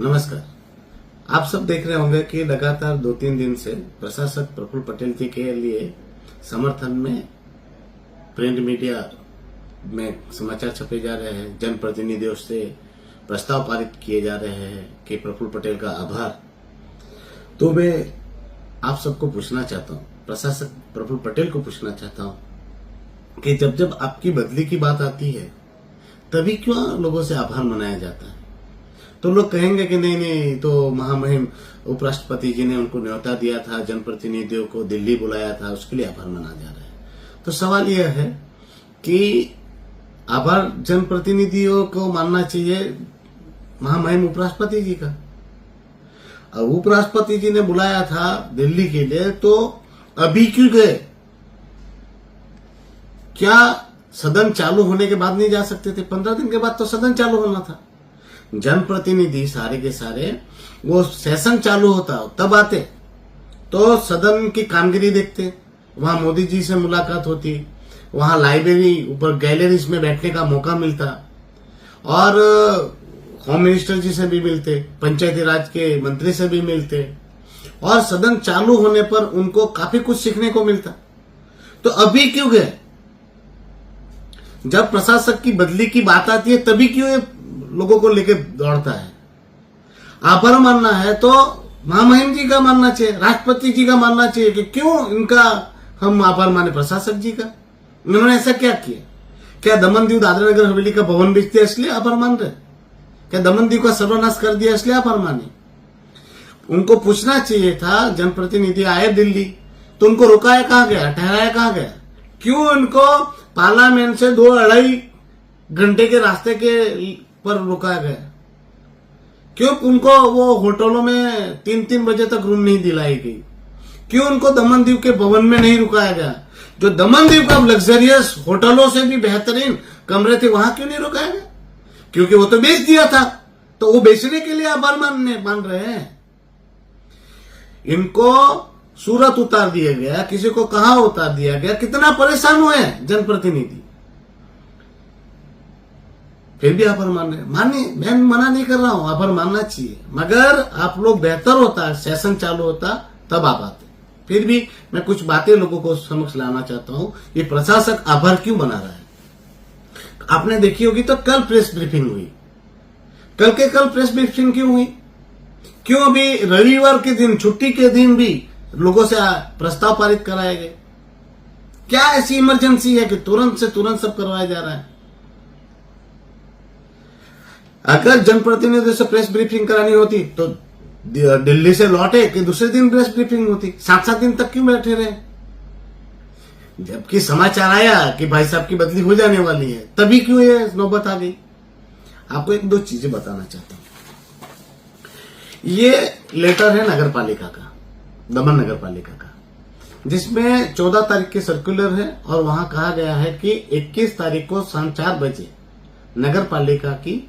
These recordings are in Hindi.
नमस्कार। आप सब देख रहे होंगे कि लगातार 2-3 दिन से प्रशासक प्रफुल्ल पटेल जी के लिए समर्थन में प्रिंट मीडिया में समाचार छपे जा रहे हैं। जनप्रतिनिधियों से प्रस्ताव पारित किए जा रहे हैं कि प्रफुल्ल पटेल का आभार। तो मैं आप सबको पूछना चाहता हूं, प्रशासक प्रफुल्ल पटेल को पूछना चाहता हूं कि जब जब आपकी बदली की बात आती है तभी क्यों लोगों से आभार मनाया जाता है? तो लोग कहेंगे कि नहीं, तो महामहिम उपराष्ट्रपति जी ने उनको न्योता दिया था, जनप्रतिनिधियों को दिल्ली बुलाया था, उसके लिए आभार मनाया जा रहा है। तो सवाल यह है कि आभार जनप्रतिनिधियों को मानना चाहिए महामहिम उपराष्ट्रपति जी का। अब उपराष्ट्रपति जी ने बुलाया था दिल्ली के लिए, तो अभी क्यों गए? क्या सदन चालू होने के बाद नहीं जा सकते थे? 15 दिन के बाद तो सदन चालू होना था। जनप्रतिनिधि सारे के सारे वो सेशन चालू होता तब आते, तो सदन की कामगिरी देखते, वहां मोदी जी से मुलाकात होती, वहां लाइब्रेरी ऊपर गैलरीज में बैठने का मौका मिलता और होम मिनिस्टर जी से भी मिलते, पंचायती राज के मंत्री से भी मिलते और सदन चालू होने पर उनको काफी कुछ सीखने को मिलता। तो अभी क्यों गए? जब प्रशासक की बदली की बात आती है तभी क्यों ये लोगों को लेके दौड़ता है? आभार मानना है तो महामहिम जी का मानना चाहिए, राष्ट्रपति जी का मानना चाहिए कि क्यों इनका हम आभार माने प्रशासक जी का। इन्होंने ऐसा क्या किया? क्या दमन दीव दादरा नगर हवेली का भवन बेच दिया इसलिए आभार मान रहे? क्या दमन दीव का सर्वनाश कर दिया इसलिए आभार माने? उनको पूछना चाहिए था, जनप्रतिनिधि आए दिल्ली तो उनको रुकाया कहां गया, ठहराया कहां गया? क्यों उनको पार्लियामेंट से 2-2.5 घंटे के रास्ते के पर रुकाया गया? क्यों उनको वो होटलों में 3-3 बजे तक रूम नहीं दिलाई गई? क्यों उनको दमन दीव के भवन में नहीं रुकाया गया? जो दमन दीव का लग्जरियस होटलों से भी बेहतरीन कमरे थे वहां क्यों नहीं रुकाया गया? क्योंकि वो तो बेच दिया था, तो वो बेचने के लिए आभार मान रहे हैं। इनको सूरत उतार दिया गया, किसी को कहां उतार दिया गया, कितना परेशान हुए जनप्रतिनिधि, फिर भी आभार मान रहे। मानिए, मैं मना नहीं कर रहा हूं, आभार मानना चाहिए, मगर आप लोग बेहतर होता, सेशन चालू होता तब आप आते। फिर भी मैं कुछ बातें लोगों को समक्ष लाना चाहता हूं। ये प्रशासक आभार क्यों मना रहा है? आपने देखी होगी तो कल प्रेस ब्रीफिंग हुई। कल प्रेस ब्रीफिंग क्यों हुई? क्यों अभी रविवार के दिन, छुट्टी के दिन भी लोगों से प्रस्ताव पारित कराए गए? क्या ऐसी इमरजेंसी है कि तुरंत से तुरंत सब करवाया जा रहा है? अगर जनप्रतिनिधियों से प्रेस ब्रीफिंग करानी होती तो दिल्ली से लौटे कि दूसरे दिन प्रेस ब्रीफिंग होती। 7-7 दिन तक क्यों बैठे रहे? जबकि समाचार आया कि भाई साहब की बदली हो जाने वाली है, तभी क्यों ये नौबत आ गई? आपको 1-2 चीजें बताना चाहता हूं। ये लेटर है नगर पालिका का, दमन नगर पालिका का, जिसमें 14 तारीख के सर्कुलर है और वहां कहा गया है कि 21 तारीख को शाम 4 बजे नगर पालिका की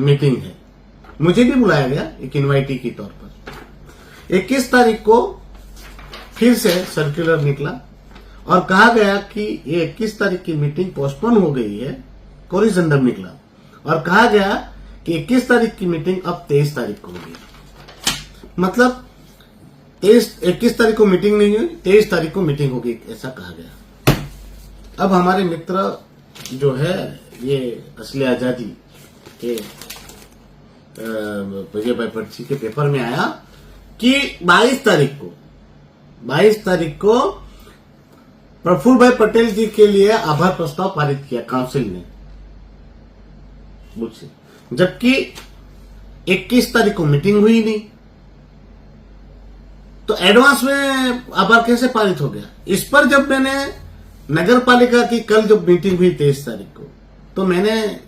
मीटिंग है। मुझे भी बुलाया गया एक इनवाइटी के तौर पर। 21 तारीख को फिर से सर्कुलर निकला और कहा गया कि ये 21 तारीख की मीटिंग पोस्टपोन हो गई है, कोरिजेंडम निकला और कहा गया कि 21 तारीख की मीटिंग अब 23 तारीख को होगी। मतलब 21 तारीख को मीटिंग नहीं हुई, 23 तारीख को मीटिंग होगी, ऐसा कहा गया। अब हमारे मित्र जो है ये असली आजादी के विजय भाई पर्ची के पेपर में आया कि 22 तारीख को प्रफुल्ल भाई पटेल जी के लिए आभार प्रस्ताव पारित किया काउंसिल ने, मुझसे, जबकि 21 तारीख को मीटिंग हुई नहीं। तो एडवांस में आभार कैसे पारित हो गया? इस पर जब मैंने नगर पालिका की कल जब मीटिंग हुई 23 तारीख को, तो मैंने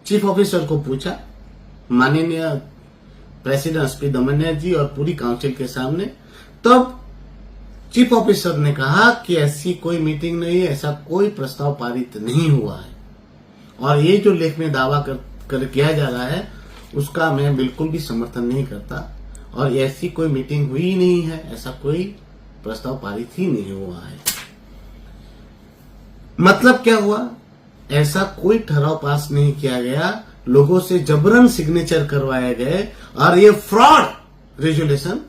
चीफ ऑफिसर को पूछा, माननीय प्रेसिडेंट एसपी दमनिया जी और पूरी काउंसिल के सामने, तब चीफ ऑफिसर ने कहा कि ऐसी कोई मीटिंग नहीं है, ऐसा कोई प्रस्ताव पारित नहीं हुआ है और ये जो लेख में दावा कर किया जा रहा है उसका मैं बिल्कुल भी समर्थन नहीं करता और ऐसी कोई मीटिंग हुई नहीं है, ऐसा कोई प्रस्ताव पारित ही नहीं हुआ है। मतलब क्या हुआ? ऐसा कोई ठहराव पास नहीं किया गया लोगों से जबरन सिग्नेचर करवाए गए और ये फ्रॉड रेजोल्यूशन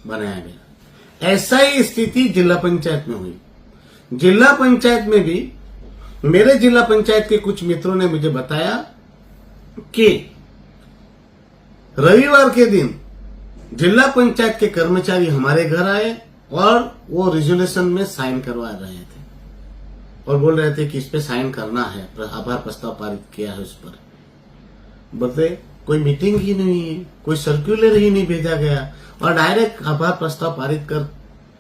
बनाया गया। ऐसा ही स्थिति जिला पंचायत में हुई। जिला पंचायत में भी मेरे जिला पंचायत के कुछ मित्रों ने मुझे बताया कि रविवार के दिन जिला पंचायत के कर्मचारी हमारे घर आए और वो रेजोल्यूशन में साइन करवा रहे थे और बोल रहे थे कि इस पे साइन करना है, आभार प्रस्ताव पारित किया है उस पर। बोलते कोई मीटिंग ही नहीं है, कोई सर्कुलर ही नहीं भेजा गया और डायरेक्ट आभार प्रस्ताव पारित कर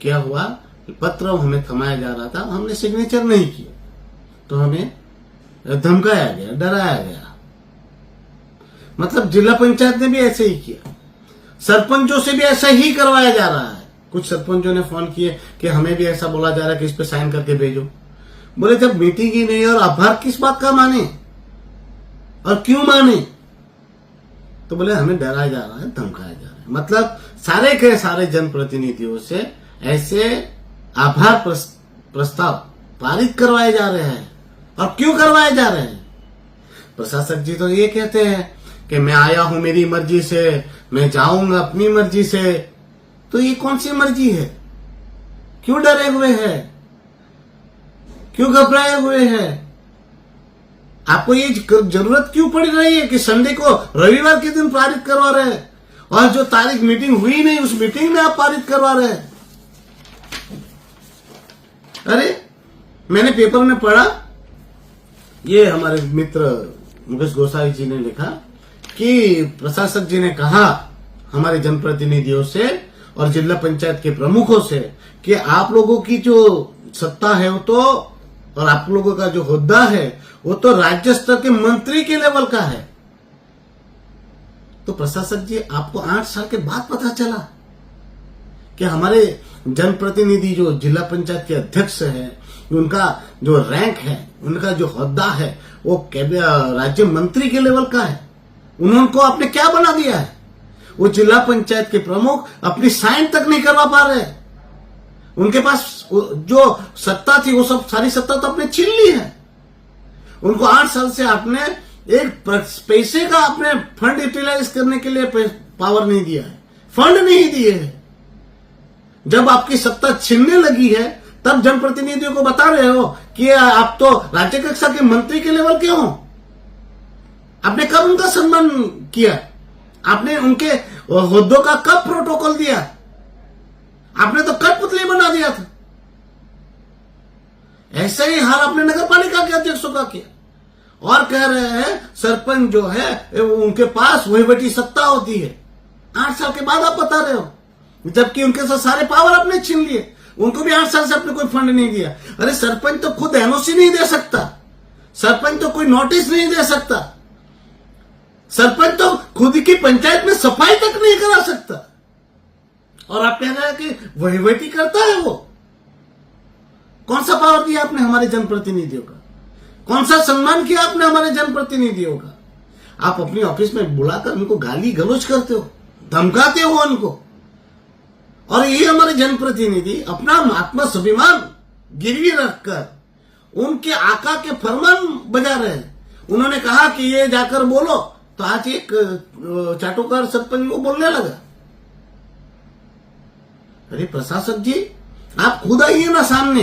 किया हुआ पत्र हमें थमाया जा रहा था, हमने सिग्नेचर नहीं किया तो हमें धमकाया गया, डराया गया। मतलब जिला पंचायत ने भी ऐसे ही किया, सरपंचों से भी ऐसा ही करवाया जा रहा है। कुछ सरपंचों ने फोन किए कि हमें भी ऐसा बोला जा रहा है कि इस पे साइन करके भेजो। बोले जब मीटिंग ही नहीं और आभार किस बात का माने और क्यों माने, तो बोले हमें डराया जा रहा है, धमकाया जा रहा है। मतलब सारे के सारे जनप्रतिनिधियों से ऐसे आभार प्रस्ताव पारित करवाए जा रहे हैं। और क्यों करवाए जा रहे हैं? प्रशासक जी तो ये कहते हैं कि मैं आया हूं मेरी मर्जी से, मैं जाऊंगा अपनी मर्जी से। तो ये कौन सी मर्जी है? क्यों डरे हुए हैं? क्यों घबराए हुए हैं? आपको ये जरूरत क्यों पड़ रही है कि संडे को रविवार के दिन पारित करवा रहे हैं और जो तारीख मीटिंग हुई नहीं उस मीटिंग में आप पारित करवा रहे हैं? अरे मैंने पेपर में पढ़ा, ये हमारे मित्र मुकेश गोसाई जी ने लिखा कि प्रशासक जी ने कहा हमारे जनप्रतिनिधियों से और जिला पंचायत के प्रमुखों से कि आप लोगों की जो सत्ता है वो तो और आप लोगों का जो होद्दा है वो तो राज्य स्तर के मंत्री के लेवल का है। तो प्रशासक जी आपको 8 साल के बाद पता चला कि हमारे जनप्रतिनिधि जो जिला पंचायत के अध्यक्ष है, उनका जो रैंक है, उनका जो होद्दा है वो राज्य मंत्री के लेवल का है। उनको आपने क्या बना दिया है? वो जिला पंचायत के प्रमुख अपनी साइन तक नहीं करवा पा रहे। उनके पास जो सत्ता थी वो सब सारी सत्ता तो आपने छीन ली है। उनको 8 साल से आपने एक पैसे का आपने फंड यूटिलाइज करने के लिए पावर नहीं दिया है, फंड नहीं दिए है। जब आपकी सत्ता छीनने लगी है तब जनप्रतिनिधियों को बता रहे हो कि आप तो राज्य कक्षा के मंत्री के लेवल के हो। आपने कब उनका सम्मान किया? आपने उनके होद्दों का कब प्रोटोकॉल दिया? आपने तो कठपुतली बना दिया था। ऐसा ही हाल आपने नगर पालिका के अध्यक्षों का किया और कह रहे हैं सरपंच जो है उनके पास वहीवटी सत्ता होती है। 8 साल के बाद आप बता रहे हो, जबकि उनके साथ सारे पावर आपने छीन लिए। उनको भी 8 साल से आपने कोई फंड नहीं दिया। अरे सरपंच तो खुद एनओसी नहीं दे सकता, सरपंच तो कोई नोटिस नहीं दे सकता, सरपंच तो खुद की पंचायत में सफाई तक नहीं करा सकता और आप कह रहे हैं कि वहीवटी करता है वो। कौन सा पावर दिया आपने हमारे जनप्रतिनिधियों का? कौन सा सम्मान किया आपने हमारे जनप्रतिनिधियों का? आप अपनी ऑफिस में बुलाकर उनको गाली गलौज करते हो, धमकाते हो उनको। और ये हमारे जनप्रतिनिधि अपना आत्म स्वाभिमान गिरवी रखकर उनके आका के फरमान बजा रहे हैं। उन्होंने कहा कि ये जाकर बोलो, तो आज एक चाटोकार सरपंच को बोलने लगा। अरे प्रशासक जी आप खुद आइए ना सामने,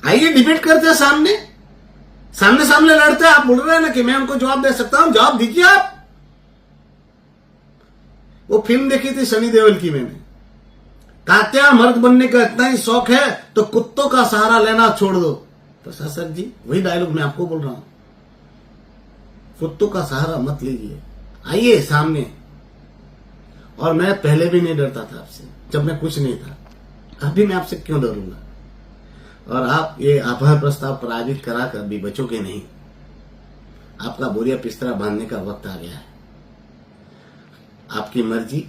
आइए डिबेट करते हैं सामने सामने लड़ते हैं। आप बोल रहे हैं ना कि मैं उनको जवाब दे सकता हूं, जवाब दीजिए आप। वो फिल्म देखी थी सनी देओल की मैंने, कात्या मर्द बनने का इतना ही शौक है तो कुत्तों का सहारा लेना छोड़ दो। प्रशासक जी वही डायलॉग मैं आपको बोल रहा हूं, कुत्तों का सहारा मत लीजिए, आइए सामने। और मैं पहले भी नहीं डरता था आपसे जब मैं कुछ नहीं था, अभी मैं आपसे क्यों डरूंगा? और आप ये आभार प्रस्ताव पारित कराकर भी बचोगे नहीं। आपका बोरिया पिस्तरा बांधने का वक्त आ गया है। आपकी मर्जी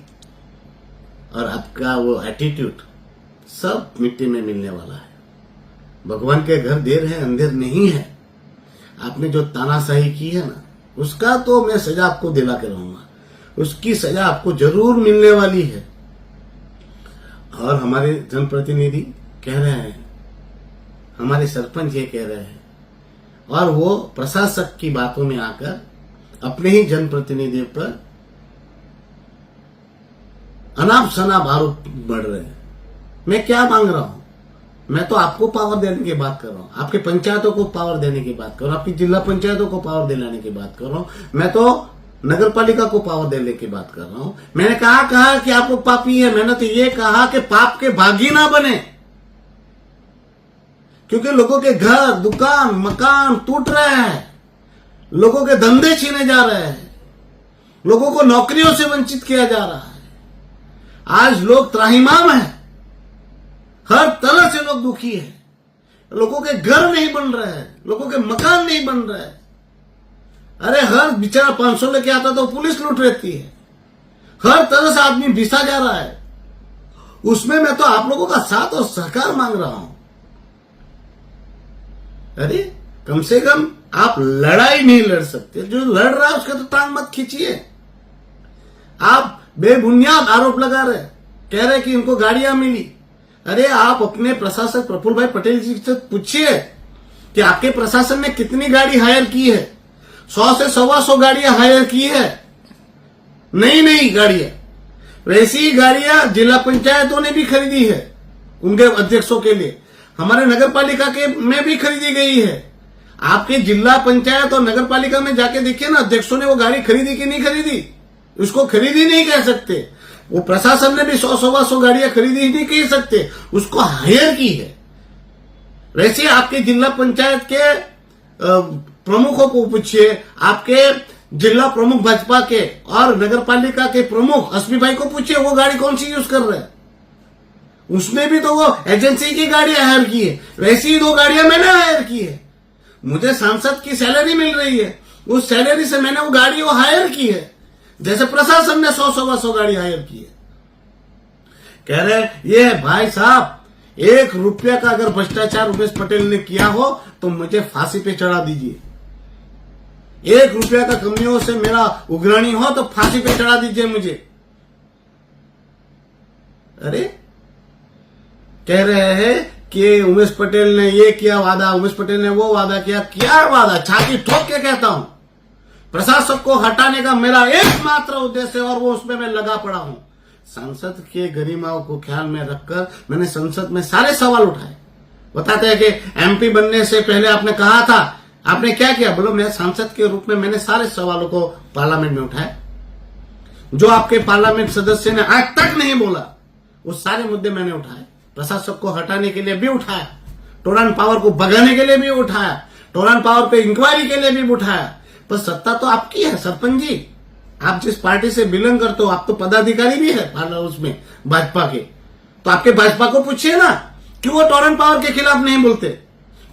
और आपका वो एटीट्यूड सब मिट्टी में मिलने वाला है। भगवान के घर देर है अंधेर नहीं है। आपने जो तानाशाही की है ना, उसका तो मैं सजा आपको दिला के रहूंगा, उसकी सजा आपको जरूर मिलने वाली है। और हमारे जनप्रतिनिधि कह रहे हैं, हमारे सरपंच ये कह रहे हैं और वो प्रशासक की बातों में आकर अपने ही जनप्रतिनिधियों पर अनाप शनाप आरोप बढ़ रहे हैं। मैं क्या मांग रहा हूं? मैं तो आपको पावर देने की बात कर रहा हूं, आपके पंचायतों को पावर देने की बात कर रहा हूं, आपकी जिला पंचायतों को पावर दिलाने की बात कर रहा हूं, मैं तो नगर पालिका को पावर देने की बात कर रहा हूं। मैंने कहा कि आप लोग पापी है? मैंने तो ये कहा कि पाप के भागी ना बने, क्योंकि लोगों के घर, दुकान, मकान टूट रहे हैं, लोगों के धंधे छीने जा रहे हैं, लोगों को नौकरियों से वंचित किया जा रहा है। आज लोग त्राहिमाम है, हर तरह से लोग दुखी है, लोगों के घर नहीं बन रहे हैं, लोगों के मकान नहीं बन रहे हैं। अरे हर बेचारा 500 लेके आता तो पुलिस लूट रहती है, हर तरह से आदमी बिसा जा रहा है। उसमें मैं तो आप लोगों का साथ और सहकार मांग रहा हूं। अरे कम से कम आप लड़ाई नहीं लड़ सकते, जो लड़ रहा है उसका तो टांग मत खींचिए। आप बेबुनियाद आरोप लगा रहे, कह रहे कि इनको गाड़ियां मिली। अरे आप अपने प्रशासक प्रफुल्ल भाई पटेल जी से पूछिए कि आपके प्रशासन ने कितनी गाड़ी हायर की है। 100 से 125 गाड़ियां हायर की है, नई गाड़ियां। वैसी गाड़ियां जिला पंचायतों ने भी खरीदी है उनके अध्यक्षों के लिए, हमारे नगर पालिका के में भी खरीदी गई है। आपके जिला पंचायत और नगर पालिका में जाके देखिए ना, अध्यक्षों ने वो गाड़ी खरीदी कि नहीं खरीदी। उसको खरीदी नहीं कह सकते, वो प्रशासन ने भी 100-125 गाड़ियां खरीदी नहीं कह सकते, उसको हायर की है। वैसे आपके जिला पंचायत के प्रमुखों को पूछिए, आपके जिला प्रमुख भाजपा के और नगर पालिका के प्रमुख अस्मी भाई को पूछिए, वो गाड़ी कौन सी यूज कर रहे हैं। उसने भी तो वो एजेंसी की गाड़ियां हायर की है, वैसी ही 2 गाड़ियां मैंने हायर की है। मुझे सांसद की सैलरी मिल रही है, उस सैलरी से मैंने वो गाड़ी हायर की है, जैसे प्रशासन ने 100-125 गाड़ी हायर की है। कह रहे ये भाई साहब, 1 रुपया का अगर भ्रष्टाचार उमेश पटेल ने किया हो तो मुझे फांसी पे चढ़ा दीजिए। 1 रुपया का कमियों से मेरा उग्राणी हो तो फांसी पे चढ़ा दीजिए मुझे। अरे कह रहे हैं कि उमेश पटेल ने ये किया वादा, उमेश पटेल ने वो वादा किया। क्या वादा? छाती ठोक के कहता हूं, प्रशासक को हटाने का मेरा एकमात्र उद्देश्य है और वो उसमें मैं लगा पड़ा हूं। संसद के गरिमाओं को ख्याल में रखकर मैंने संसद में सारे सवाल उठाए। बताते हैं कि एमपी बनने से पहले आपने कहा था, आपने क्या किया? बोलो मैं सांसद के रूप में मैंने सारे सवालों को पार्लियामेंट में उठाए, जो आपके पार्लियामेंट सदस्य ने आज तक नहीं बोला वो सारे मुद्दे मैंने उठाए। प्रशासक को हटाने के लिए भी उठाया, टोरन पावर को भगाने के लिए भी उठाया, टोरन पावर पे इंक्वायरी के लिए भी उठाया। पर सत्ता तो आपकी है सरपंच जी, आप जिस पार्टी से बिलोंग करते हो, आप तो पदाधिकारी भी है उसमें भाजपा के, तो आपके भाजपा को पूछिए ना, क्यों वो टोरन पावर के खिलाफ नहीं बोलते?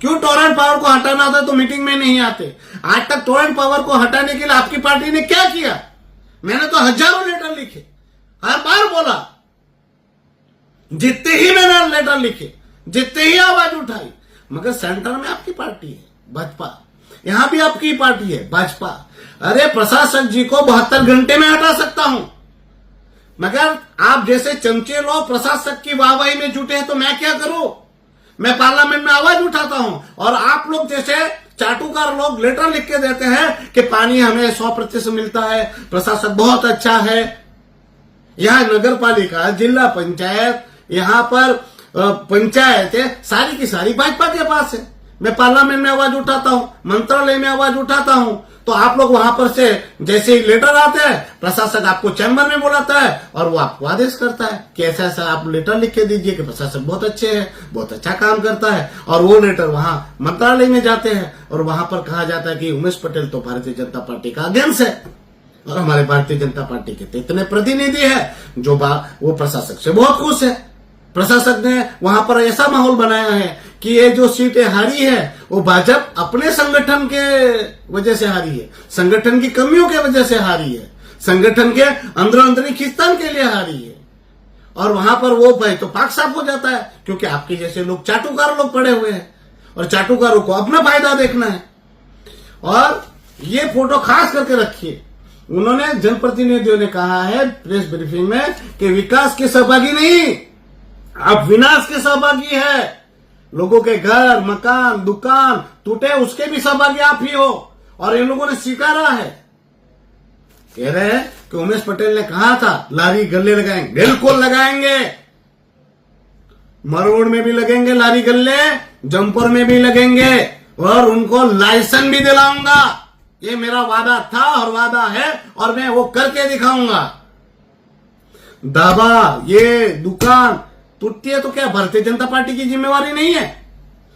क्यों टोरन पावर को हटाना था तो मीटिंग में नहीं आते? आज तक टोरन पावर को हटाने के लिए आपकी पार्टी ने क्या किया? मैंने तो हजारों लेटर लिखे, हर बार बोला, जितने ही मैंने लेटर लिखे, जितने ही आवाज उठाई, मगर सेंटर में आपकी पार्टी है भाजपा, यहां भी आपकी पार्टी है भाजपा। अरे प्रशासक जी को 72 घंटे में हटा सकता हूं, मगर आप जैसे चमचे लोग प्रशासक की वाहवाही में जुटे हैं तो मैं क्या करूं? मैं पार्लियामेंट में आवाज उठाता हूं और आप लोग जैसे चाटुकार लोग लेटर लिख के देते हैं कि पानी हमें 100% मिलता है, प्रशासक बहुत अच्छा है। यहां नगर पालिका, जिला पंचायत, यहां पर पंचायत है, सारी की सारी भाजपा के पास है। मैं पार्लियामेंट में आवाज उठाता हूं, मंत्रालय में आवाज उठाता हूं, तो आप लोग वहां पर से जैसे ही लेटर आते हैं, प्रशासक आपको चैम्बर में बुलाता है और वो आपको आदेश करता है कि ऐसा ऐसा आप लेटर लिख के दीजिए कि प्रशासक बहुत अच्छे हैं, बहुत अच्छा काम करता है। और वो लेटर वहां मंत्रालय में जाते हैं और वहां पर कहा जाता है कि उमेश पटेल तो भारतीय जनता पार्टी का अगेंस्ट है और हमारे भारतीय जनता पार्टी के तो इतने प्रतिनिधि है जो वो प्रशासक से बहुत खुश है। प्रशासक ने वहां पर ऐसा माहौल बनाया है कि ये जो सीटें हारी है वो भाजपा अपने संगठन के वजह से हारी है, संगठन की कमियों के वजह से हारी है, संगठन के अंदर खिस्तान के लिए हारी है। और वहां पर वो भाई तो पाक साफ हो जाता है, क्योंकि आपके जैसे लोग चाटुकार लोग पड़े हुए हैं और चाटुकारों को अपना फायदा देखना है। और ये फोटो खास करके रखिए, उन्होंने जनप्रतिनिधियों ने कहा है प्रेस ब्रीफिंग में कि विकास के सहभागी नहीं, आप विनाश के सहभागी है। लोगों के घर मकान दुकान टूटे उसके भी सहभागी आप ही हो, और इन लोगों ने स्वीकारा है। कह रहे हैं कि उमेश पटेल ने कहा था लारी गल्ले लगाएंगे, बिल्कुल लगाएंगे। मरोड़ में भी लगेंगे लारी गल्ले, जमपुर में भी लगेंगे, और उनको लाइसेंस भी दिलाऊंगा। ये मेरा वादा था और वादा है, और मैं वो करके दिखाऊंगा। ढाबा ये दुकान टूटती है तो क्या भारतीय जनता पार्टी की जिम्मेवारी नहीं है?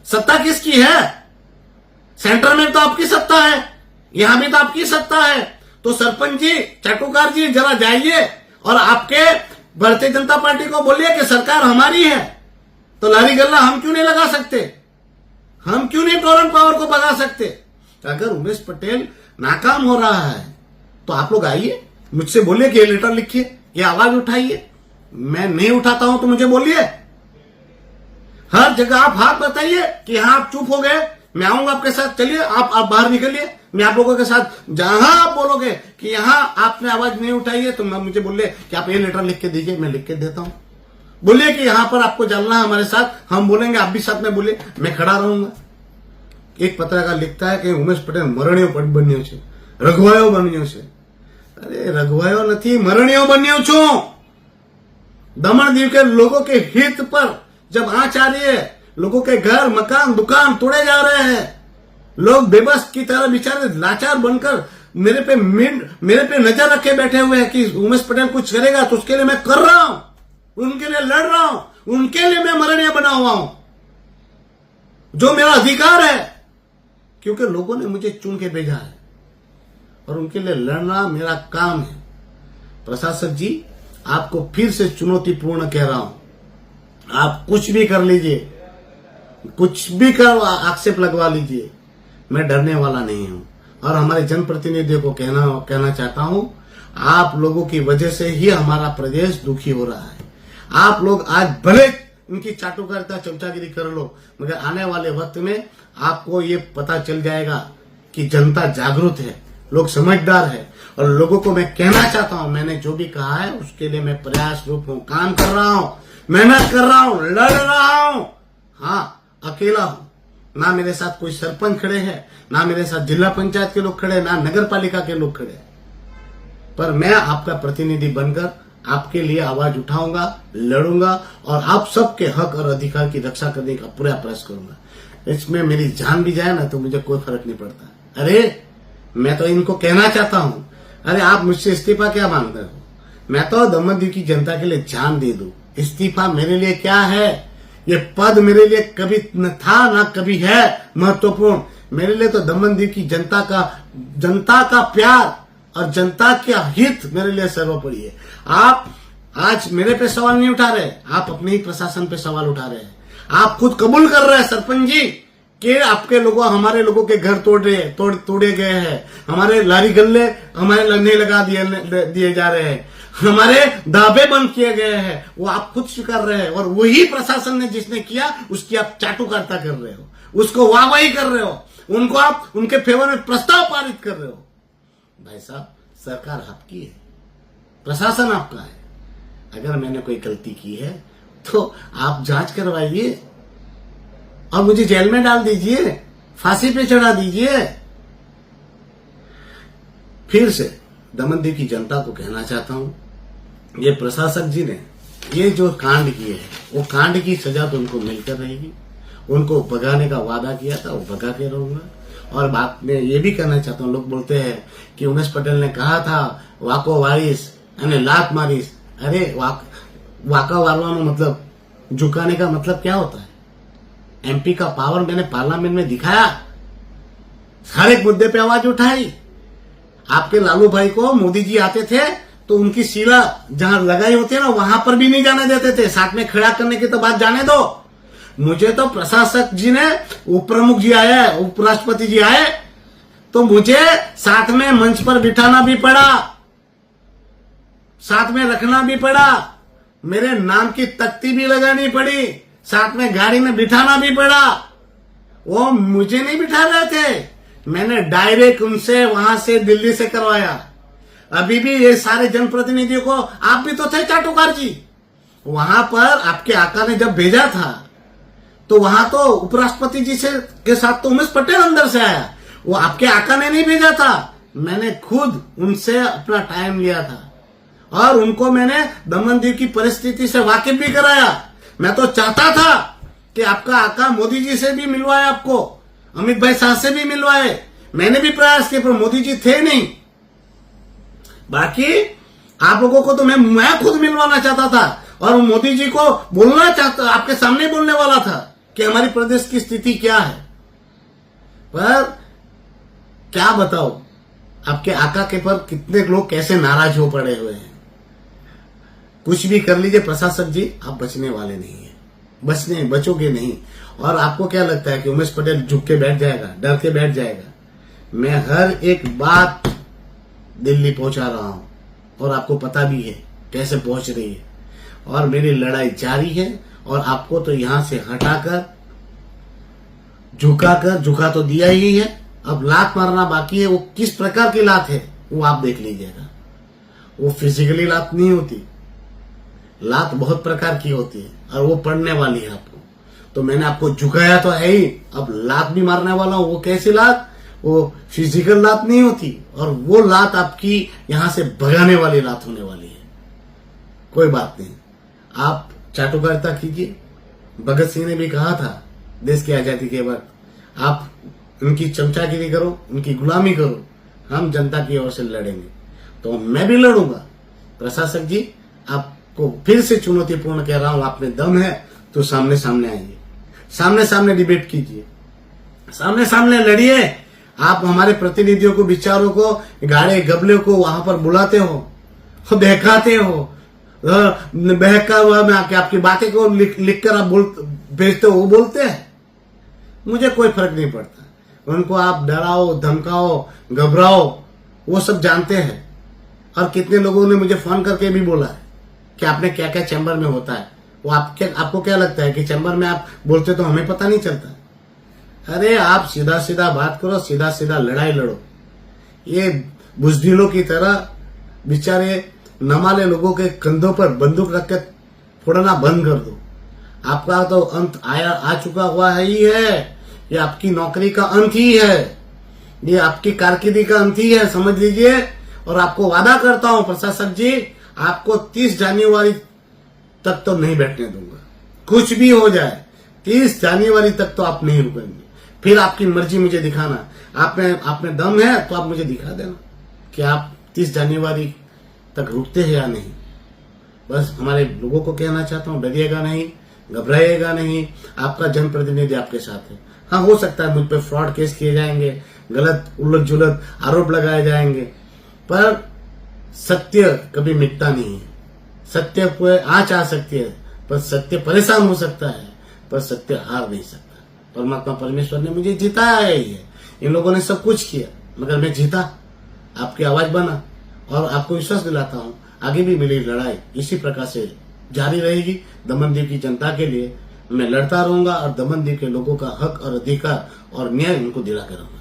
सत्ता किसकी है? सेंटर में तो आपकी सत्ता है, यहां भी तो आपकी सत्ता है। तो सरपंच जी, चाटुकार जी, जरा जाइए और आपके भारतीय जनता पार्टी को बोलिए कि सरकार हमारी है, तो लारी गल्ला हम क्यों नहीं लगा सकते? हम क्यों नहीं टोरेंट पावर को भगा सकते? अगर उमेश पटेल नाकाम हो रहा है तो आप लोग आइए, मुझसे बोलिए कि ये लेटर लिखिए, ये आवाज उठाइए। मैं नहीं उठाता हूं तो मुझे बोलिए। हर जगह आप हाथ बताइए कि हाँ आप चुप हो गए, मैं आऊंगा आपके साथ, चलिए आप बाहर निकलिए, मैं आप लोगों के साथ। जहां आप बोलोगे कि यहां आपने आवाज नहीं उठाई है तो मुझे बोलिए कि आप ये लेटर लिख के दीजिए, मैं लिख के देता हूं। बोलिए कि यहां पर आपको जाना है हमारे साथ, हम बोलेंगे, आप भी साथ में बोलिए, मैं खड़ा रहूंगा। एक पत्रकार लिखता है कि उमेश पटेल मरणियो बन्यो छे, रघुवायो बन्यो छे। अरे रघुवायो नहीं, मरणियो बन्यो छू। दमन दीव के लोगों के हित पर जब आंच आ रही है, लोगों के घर मकान दुकान तोड़े जा रहे हैं, लोग बेबस की तरह बेचारे लाचार बनकर मेरे पे नजर रखे बैठे हुए हैं कि उमेश पटेल कुछ करेगा, तो उसके लिए मैं कर रहा हूं, उनके लिए लड़ रहा हूं, उनके लिए मैं मरणीय बना हुआ हूं, जो मेरा अधिकार है, क्योंकि लोगों ने मुझे चुन के भेजा है और उनके लिए लड़ना मेरा काम है। प्रशासक जी, आपको फिर से चुनौतीपूर्ण कह रहा हूं, आप कुछ भी कर लीजिए, कुछ भी कर आक्षेप लगवा लीजिए, मैं डरने वाला नहीं हूं। और हमारे जनप्रतिनिधियों को कहना चाहता हूं, आप लोगों की वजह से ही हमारा प्रदेश दुखी हो रहा है। आप लोग आज भले इनकी चाटुकारिता चमचागिरी कर लो, मगर आने वाले वक्त में आपको ये पता चल जाएगा कि जनता जागरूक है, लोग समझदार है। और लोगों को मैं कहना चाहता हूं, मैंने जो भी कहा है उसके लिए मैं प्रयास रूप हूं, काम कर रहा हूं, मेहनत कर रहा हूं, लड़ रहा हूं। हाँ, अकेला हूं, ना मेरे साथ कोई सरपंच खड़े हैं, ना मेरे साथ जिला पंचायत के लोग खड़े, ना नगर पालिका के लोग खड़े, पर मैं आपका प्रतिनिधि बनकर आपके लिए आवाज उठाऊंगा, लड़ूंगा और आप सबके हक और अधिकार की रक्षा करने का पूरा प्रयास करूंगा। इसमें मेरी जान भी जाए ना तो मुझे कोई फर्क नहीं पड़ता। अरे मैं तो इनको कहना चाहता हूं, अरे आप मुझसे इस्तीफा क्या मांगते हो? मैं तो दमन दीव की जनता के लिए जान दे दूं। इस्तीफा मेरे लिए क्या है? ये पद मेरे लिए कभी न था ना कभी है महत्वपूर्ण। मेरे लिए तो दमन दीव की जनता का प्यार और जनता का हित मेरे लिए सर्वोपरि है। आप आज मेरे पे सवाल नहीं उठा रहे, आप अपने ही प्रशासन पे सवाल उठा रहे हैं। आप खुद कबूल कर रहे हैं सरपंच जी कि आपके लोगों, हमारे लोगों के घर तोड़े गए हैं, हमारे लारी गल्ले हमारे लगने लगा दिए जा रहे हैं, हमारे दावे बंद किए गए हैं, वो आप खुद स्वीकार रहे हैं। और वही प्रशासन ने जिसने किया उसकी आप चाटुकारिता कर रहे हो, उसको वाहवाही कर रहे हो, उनको आप उनके फेवर में प्रस्ताव पारित कर रहे हो। भाई साहब, सरकार आपकी है, प्रशासन आपका है। अगर मैंने कोई गलती की है तो आप जांच करवाइए और मुझे जेल में डाल दीजिए, फांसी पे चढ़ा दीजिए। फिर से दमन दीव की जनता को कहना चाहता हूं, ये प्रशासक जी ने ये जो कांड किए हैं, वो कांड की सजा तो उनको मिलकर रहेगी। उनको भगाने का वादा किया था, वो भगा के रहूंगा। और बात मैं ये भी कहना चाहता हूँ, लोग बोलते हैं कि उमेश पटेल ने कहा था वाको वारिस यानी लात मारिस। अरे वाका वारवानो मतलब झुकाने का मतलब क्या होता है? एमपी का पावर मैंने पार्लियामेंट में दिखाया, हर एक मुद्दे पे आवाज उठाई। आपके लालू भाई को मोदी जी आते थे तो उनकी शिला जहां लगाई होती है ना, वहां पर भी नहीं जाने देते थे। साथ में खड़ा करने की तो बात जाने दो। मुझे तो प्रशासक जी ने, उप प्रमुख जी आए, उपराष्ट्रपति जी आए, तो मुझे साथ में मंच पर बिठाना भी पड़ा, साथ में रखना भी पड़ा, मेरे नाम की तख्ती भी लगानी पड़ी, साथ में गाड़ी में बिठाना भी पड़ा। वो मुझे नहीं बिठा रहे थे, मैंने डायरेक्ट उनसे वहां से दिल्ली से करवाया। अभी भी ये सारे जनप्रतिनिधियों को, आप भी तो थे चाटुकार जी, वहां पर आपके आका ने जब भेजा था तो वहां तो उपराष्ट्रपति जी से के साथ तो उमेश पटेल अंदर से आया, वो आपके आका ने नहीं भेजा था, मैंने खुद उनसे अपना टाइम लिया था और उनको मैंने दमनदीव की परिस्थिति से वाकिफ भी कराया। मैं तो चाहता था कि आपका आका मोदी जी से भी मिलवाए, आपको अमित भाई शाह से भी मिलवाए, मैंने भी प्रयास किए पर मोदी जी थे नहीं। बाकी आप लोगों को तो मैं खुद मिलवाना चाहता था और मोदी जी को बोलना चाहता, आपके सामने बोलने वाला था कि हमारी प्रदेश की स्थिति क्या है। पर क्या बताओ आपके आका के पर कितने लोग कैसे नाराज हो पड़े हुए हैं। कुछ भी कर लीजिए प्रशासक जी, आप बचने वाले नहीं है, बचोगे नहीं। और आपको क्या लगता है कि उमेश पटेल झुक के बैठ जाएगा, डर के बैठ जाएगा? मैं हर एक बात दिल्ली पहुंचा रहा हूं और आपको पता भी है कैसे पहुंच रही है और मेरी लड़ाई जारी है। और आपको तो यहां से हटाकर झुका तो दिया ही है, अब लात मारना बाकी है। वो किस प्रकार की लात है वो आप देख लीजिएगा। वो फिजिकली लात नहीं होती, लात बहुत प्रकार की होती है और वो पड़ने वाली है आपको। तो मैंने आपको झुकाया तो है ही, अब लात भी मारने वाला हूं। वो कैसी लात? वो फिजिकल लात नहीं होती और वो लात आपकी यहां से भगाने वाली लात होने वाली है। कोई बात नहीं, आप चाटुकारिता कीजिए। भगत सिंह ने भी कहा था देश की आजादी के वक्त, आप उनकी चमचागिरी करो, उनकी गुलामी करो, हम जनता की ओर से लड़ेंगे। तो मैं भी लड़ूंगा। प्रशासक जी आपको फिर से चुनौतीपूर्ण कह रहा हूं, आप में दम है तो सामने सामने आइए, सामने सामने डिबेट कीजिए, सामने सामने लड़िए। आप हमारे प्रतिनिधियों को, विचारों को, गाड़े गबले को वहां पर बुलाते हो, बहकाते हो, बहका हुआ में आके आपकी बातें को लिख कर आप भेजते हो, वो बोलते हैं, मुझे कोई फर्क नहीं पड़ता। उनको आप डराओ, धमकाओ, घबराओ, वो सब जानते हैं। और कितने लोगों ने मुझे फोन करके भी बोला है कि आपने क्या क्या चैम्बर में होता है। वो आपको क्या लगता है कि चैम्बर में आप बोलते तो हमें पता नहीं चलता? अरे आप सीधा सीधा बात करो, सीधा सीधा लड़ाई लड़ो। ये बुजदिलों की तरह बेचारे नमाले लोगों के कंधों पर बंदूक रख के फोड़ना बंद कर दो। आपका तो अंत आ चुका हुआ है ही है। ये आपकी नौकरी का अंत ही है, ये आपकी कारकिर्दी का अंत ही है, समझ लीजिए। और आपको वादा करता हूं प्रशासक जी, आपको 30 जनवरी तक तो नहीं बैठने दूंगा। कुछ भी हो जाए 30 जनवरी तक तो आप नहीं रुकेंगे। फिर आपकी मर्जी मुझे दिखाना। आप में दम है तो आप मुझे दिखा देना कि आप 30 जनवरी तक रुकते हैं या नहीं। बस हमारे लोगों को कहना चाहता हूं, डरिएगा नहीं, घबराइएगा नहीं, आपका जनप्रतिनिधि आपके साथ है। हाँ, हो सकता है मुझ पर फ्रॉड केस किए जाएंगे, गलत उलट जुलट आरोप लगाए जाएंगे, पर सत्य कभी मिटता नहीं है। सत्य पे आँच आ सकती है, पर सत्य परेशान हो सकता है, पर सत्य हार नहीं सकता। परमात्मा परमेश्वर ने मुझे जिताया ही है। इन लोगों ने सब कुछ किया मगर मैं जीता, आपकी आवाज बना। और आपको विश्वास दिलाता हूं आगे भी मेरी लड़ाई इसी प्रकार से जारी रहेगी। दमनदीव की जनता के लिए मैं लड़ता रहूंगा और दमनदीव के लोगों का हक और अधिकार और न्याय उनको दिला कर रहूंगा।